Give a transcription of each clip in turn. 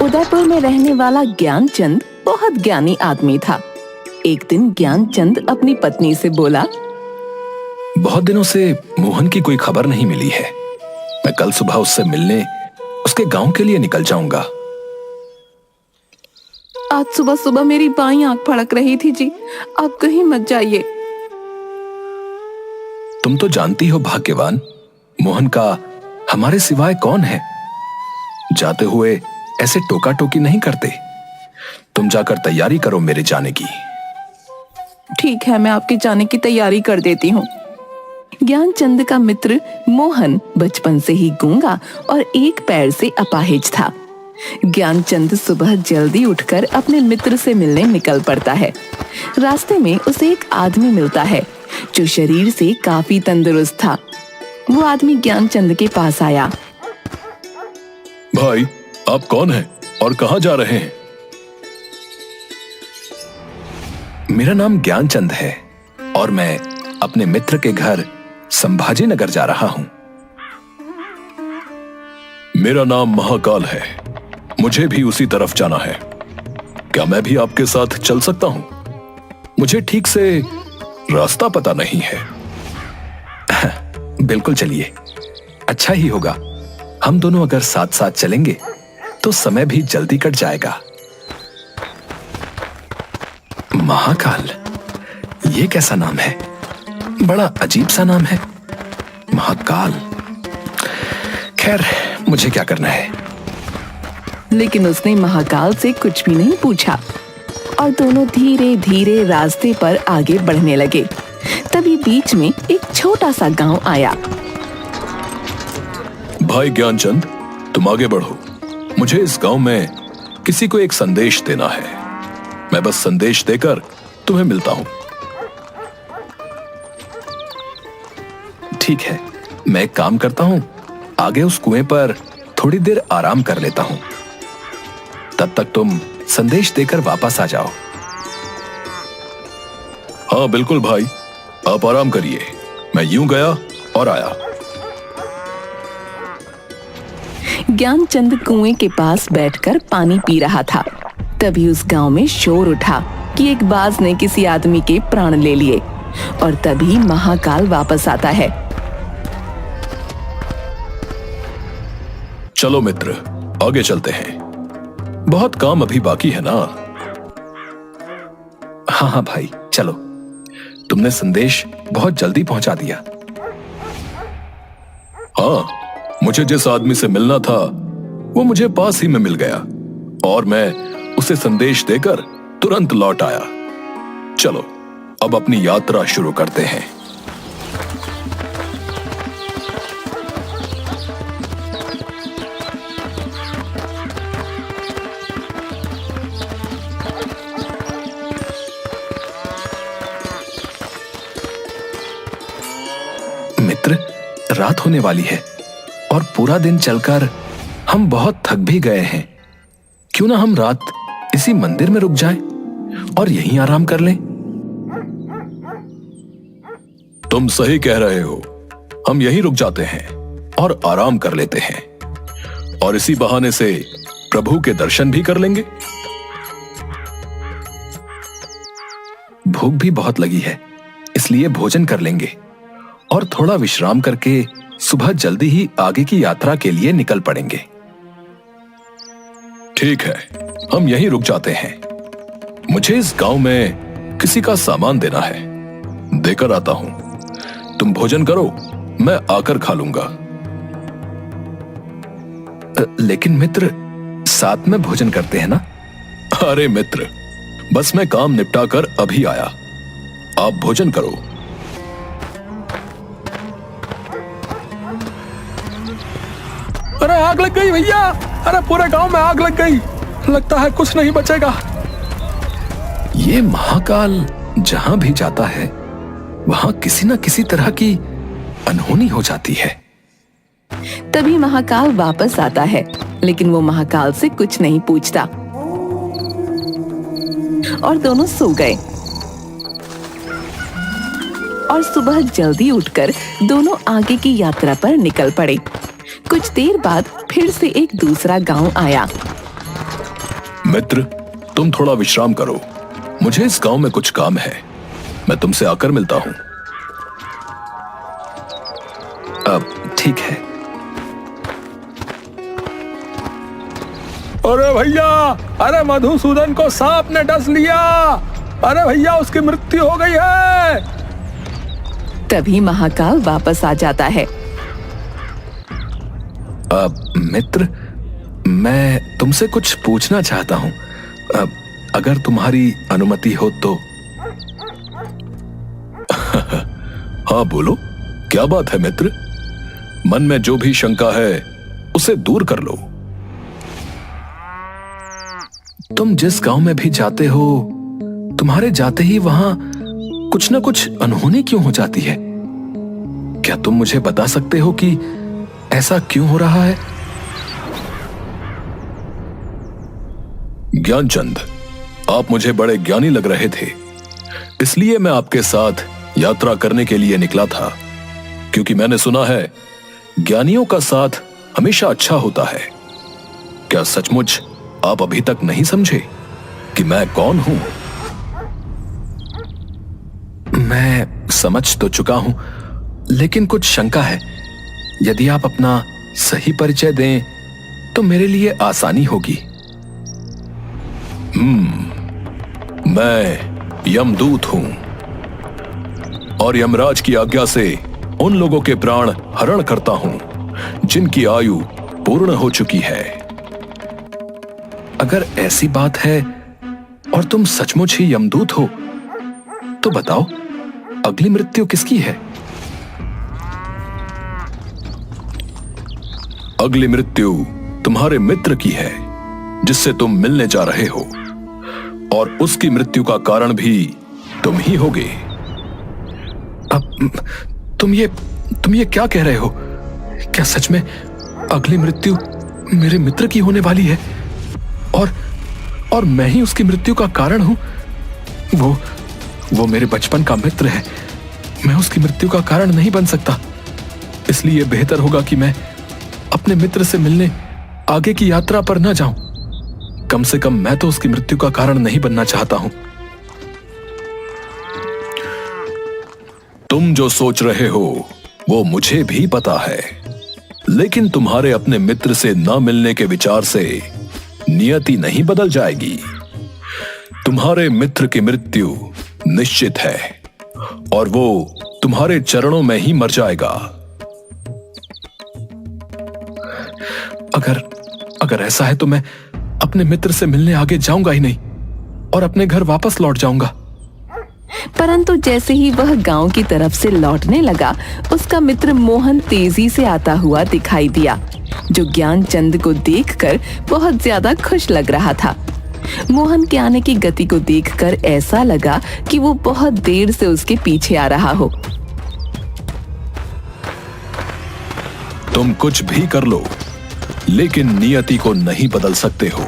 उदयपुर में रहने वाला ज्ञानचंद बहुत ज्ञानी आदमी था। एक दिन ज्ञानचंद अपनी पत्नी से बोला, बहुत दिनों से मोहन की कोई खबर नहीं मिली है। मैं कल सुबह उससे मिलने उसके गांव के लिए निकल जाऊंगा। आज सुबह सुबह मेरी बाईं आंख फड़क रही थी जी, आप कहीं मत जाइए। तुम तो जानती हो भाग्यवान, मोहन का हमारे सिवाय कौन है। जाते हुए ऐसे टोका टोकी नहीं करते। तुम जाकर तैयारी करो मेरे जाने की। ठीक है, मैं आपके जाने की तैयारी कर देती हूँ। ज्ञानचंद का मित्र मोहन बचपन से ही गूंगा और एक पैर से अपाहिज था। ज्ञानचंद सुबह जल्दी उठकर अपने मित्र से मिलने निकल पड़ता है। रास्ते में उसे एक आदमी मिलता है जो शरीर से काफी तंदुरुस्त था। वो आदमी ज्ञानचंद के पास आया। भाई, आप कौन हैं और कहां जा रहे हैं? मेरा नाम ज्ञानचंद है और मैं अपने मित्र के घर संभाजी नगर जा रहा हूं। मेरा नाम महाकाल है, मुझे भी उसी तरफ जाना है। क्या मैं भी आपके साथ चल सकता हूं? मुझे ठीक से रास्ता पता नहीं है। बिल्कुल चलिए, अच्छा ही होगा। हम दोनों अगर साथ साथ चलेंगे तो समय भी जल्दी कट जाएगा। महाकाल, ये कैसा नाम है? बड़ा अजीब सा नाम है, महाकाल। खैर, मुझे क्या करना है। लेकिन उसने महाकाल से कुछ भी नहीं पूछा और दोनों धीरे धीरे रास्ते पर आगे बढ़ने लगे। तभी बीच में एक छोटा सा गांव आया। भाई ज्ञानचंद, तुम आगे बढ़ो। मुझे इस गांव में किसी को एक संदेश देना है। मैं बस संदेश देकर तुम्हें मिलता हूं। ठीक है, मैं एक काम करता हूं, आगे उस कुएं पर थोड़ी देर आराम कर लेता हूं। तब तक तुम संदेश देकर वापस आ जाओ। हाँ बिल्कुल भाई, आप आराम करिए। मैं यूं गया और आया। ज्ञानचंद कुएं के पास बैठकर पानी पी रहा था। तभी उस गांव में शोर उठा कि एक बाज ने किसी आदमी के प्राण ले लिए और तभी महाकाल वापस आता है। चलो मित्र, आगे चलते हैं। बहुत काम अभी बाकी है ना। हाँ हाँ भाई, चलो। तुमने संदेश बहुत जल्दी पहुंचा दिया। हाँ, मुझे जिस आदमी से मिलना था वो मुझे पास ही में मिल गया और मैं उसे संदेश देकर तुरंत लौट आया। चलो, अब अपनी यात्रा शुरू करते हैं। मित्र, रात होने वाली है और पूरा दिन चलकर हम बहुत थक भी गए हैं। क्यों ना हम रात इसी मंदिर में रुक जाएं और यहीं आराम कर लें। तुम सही कह रहे हो, हम यहीं रुक जाते हैं और आराम कर लेते हैं और इसी बहाने से प्रभु के दर्शन भी कर लेंगे। भूख भी बहुत लगी है, इसलिए भोजन कर लेंगे और थोड़ा विश्राम करके सुबह जल्दी ही आगे की यात्रा के लिए निकल पड़ेंगे। ठीक है, हम यहीं रुक जाते हैं। मुझे इस गांव में किसी का सामान देना है, देकर आता हूं। तुम भोजन करो, मैं आकर खा लूंगा। लेकिन मित्र, साथ में भोजन करते हैं ना? अरे मित्र, बस मैं काम निपटा कर अभी आया। आप भोजन करो। अरे आग लग गई भैया! अरे पूरे गांव में आग लग गई। लगता है कुछ नहीं बचेगा। ये महाकाल जहां भी जाता है वहां किसी न किसी तरह की अनहोनी हो जाती है। तभी महाकाल वापस आता है, लेकिन वो महाकाल से कुछ नहीं पूछता और दोनों सो गए। और सुबह जल्दी उठकर दोनों आगे की यात्रा पर निकल पड़े। कुछ देर बाद फिर से एक दूसरा गांव आया। मित्र, तुम थोड़ा विश्राम करो, मुझे इस गांव में कुछ काम है। मैं तुमसे आकर मिलता हूं। अब ठीक है। अरे भैया, अरे मधुसूदन को सांप ने डस लिया। अरे भैया, उसकी मृत्यु हो गई है। तभी महाकाल वापस आ जाता है। मित्र, मैं तुमसे कुछ पूछना चाहता हूं, अगर तुम्हारी अनुमति हो तो। हाँ बोलो, क्या बात है मित्र? मन में जो भी शंका है उसे दूर कर लो। तुम जिस गांव में भी जाते हो, तुम्हारे जाते ही वहां कुछ ना कुछ अनहोनी क्यों हो जाती है? क्या तुम मुझे बता सकते हो कि ऐसा क्यों हो रहा है? ज्ञानचंद, आप मुझे बड़े ज्ञानी लग रहे थे, इसलिए मैं आपके साथ यात्रा करने के लिए निकला था, क्योंकि मैंने सुना है ज्ञानियों का साथ हमेशा अच्छा होता है। क्या सचमुच आप अभी तक नहीं समझे कि मैं कौन हूं? मैं समझ तो चुका हूं, लेकिन कुछ शंका है। यदि आप अपना सही परिचय दें तो मेरे लिए आसानी होगी। मैं यमदूत हूं और यमराज की आज्ञा से उन लोगों के प्राण हरण करता हूं जिनकी आयु पूर्ण हो चुकी है। अगर ऐसी बात है और तुम सचमुच ही यमदूत हो, तो बताओ अगली मृत्यु किसकी है? अगली मृत्यु तुम्हारे मित्र की है, जिससे तुम मिलने जा रहे हो, और उसकी मृत्यु का कारण भी तुम ही होगे। अब तुम ये क्या कह रहे हो? क्या सच में अगली मृत्यु मेरे मित्र की होने वाली है और मैं ही उसकी मृत्यु का कारण हूं? वो मेरे बचपन का मित्र है, मैं उसकी मृत्यु का कारण नहीं बन सकता। इसलिए बेहतर होगा कि मैं अपने मित्र से मिलने आगे की यात्रा पर न जाऊं। कम से कम मैं तो उसकी मृत्यु का कारण नहीं बनना चाहता हूं। तुम जो सोच रहे हो वो मुझे भी पता है, लेकिन तुम्हारे अपने मित्र से न मिलने के विचार से नियति नहीं बदल जाएगी। तुम्हारे मित्र की मृत्यु निश्चित है और वो तुम्हारे चरणों में ही मर जाएगा। अगर ऐसा है तो मैं अपने मित्र से मिलने आगे जाऊंगा ही नहीं और अपने घर वापस लौट जाऊंगा। परंतु जैसे ही वह गांव की तरफ से लौटने लगा, उसका मित्र मोहन तेजी से आता हुआ दिखाई दिया, जो ज्ञानचंद को देखकर बहुत ज्यादा खुश लग रहा था। मोहन के आने की गति को देखकर ऐसा लगा कि वो बहुत देर से उसके पीछे आ रहा हो। तुम कुछ भी कर लो, लेकिन नियति को नहीं बदल सकते हो।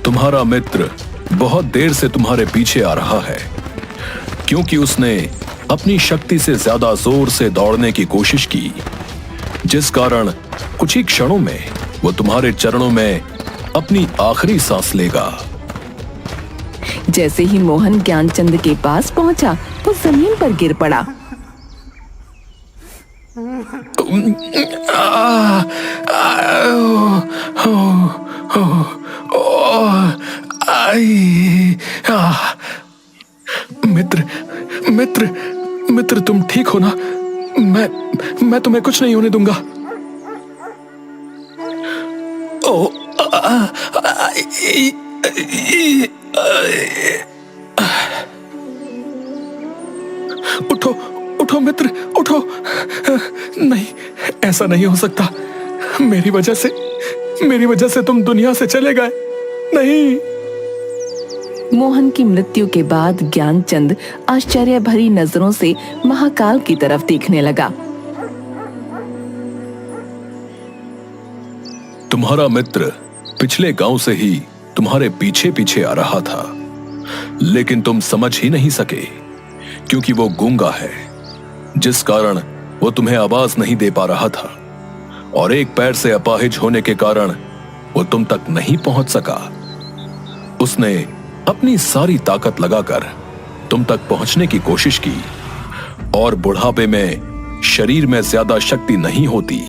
तुम्हारा मित्र बहुत देर से तुम्हारे पीछे आ रहा है, क्योंकि उसने अपनी शक्ति से ज्यादा जोर से दौड़ने की कोशिश की, जिस कारण कुछ ही क्षणों में वो तुम्हारे चरणों में अपनी आखिरी सांस लेगा। जैसे ही मोहन ज्ञानचंद के पास पहुंचा, वो जमीन पर गिर पड़ा। मित्र तुम ठीक हो ना? मैं तुम्हें कुछ नहीं होने दूंगा। उठो मित्र, उठो। नहीं, ऐसा नहीं हो सकता। मेरी वजह से तुम दुनिया से चले गए। नहीं। मोहन की मृत्यु के बाद ज्ञानचंद आश्चर्य भरी नजरों से महाकाल की तरफ देखने लगा। तुम्हारा मित्र पिछले गांव से ही तुम्हारे पीछे पीछे आ रहा था, लेकिन तुम समझ ही नहीं सके, क्योंकि वो गूंगा है, जिस कारण वो तुम्हें आवाज नहीं दे पा रहा था, और एक पैर से अपाहिज होने के कारण वो तुम तक नहीं पहुंच सका। उसने अपनी सारी ताकत लगाकर तुम तक पहुंचने की कोशिश की, और बुढ़ापे में शरीर में ज्यादा शक्ति नहीं होती।